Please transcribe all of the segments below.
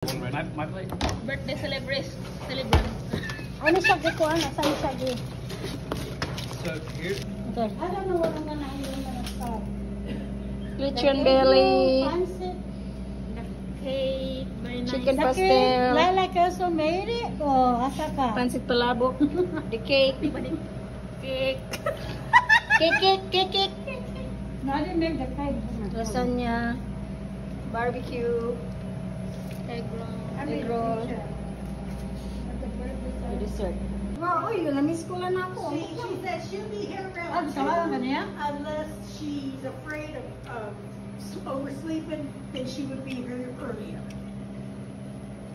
My plate. Birthday celebrant. Ano siya gikuan? Saan siya gi? So here. Okay. I don't know what I'm gonna start. Lechon belly, Pancit. The cake. Very nice. chicken The cake. pastel, Laila also made it. Oh, asa ka? pancit palabok, the cake, Cake. cake, No, I didn't make the cake. lasagna, barbecue, Egg roll. egg roll, the dessert. Wow, oy, na-miss ko lang ako. She said she'll be here Ah, around gusto ka lang niya? unless she's afraid of oversleeping, then she would be here earlier.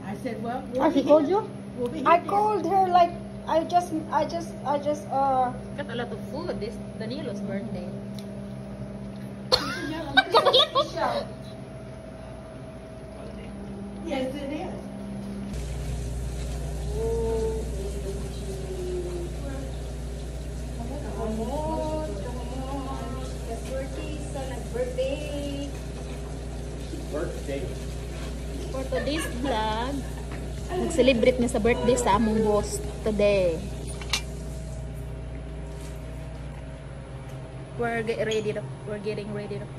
I said, well, Ah, she called you? we'll be I here. called her like I just Got a lot of food. This Danilo's birthday. Yes, it is. Birthday. For today's vlog, nag-celebrate na sa birthday sa among boss today. We're getting ready the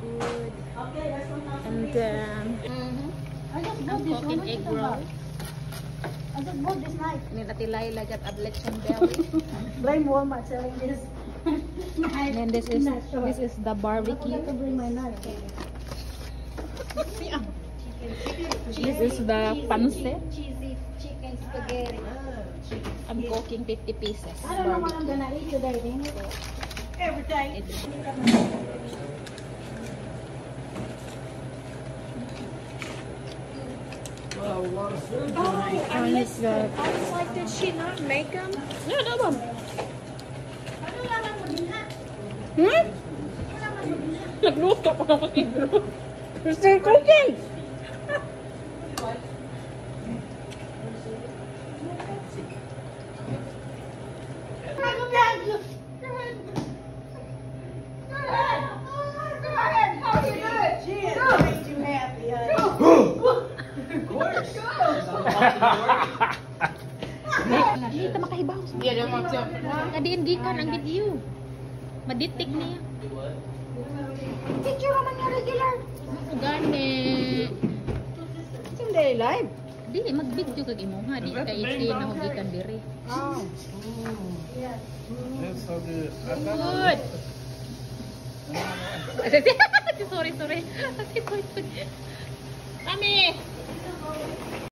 food. Okay, that's one. And then, I just I'm bought this one. cooking What egg you talking roll. about? I just bought this knife. Nila got a lechon belly. Blame Walmart selling this. And then this is the I barbecue. forgot to bring my knife. This is the pancit. Cheesy chicken spaghetti. I'm cooking 50 pieces. I don't know what I'm gonna eat today, dang it. Every day. And it's the... I was like, did she not make them? No, no, no. Nagluto pa ako ibro. You're still cooking. She has made you happy, honey. Of course. Hindi ta makahibaw. Yeah, they want to. Kadiin gikan ang video. Madetect niya. Picture naman yung regular. Gani. Hindi live. Di mag-video kag imo ha. Di kay i na gikan diri. Oh. That's so good. Good. sorry. Kami.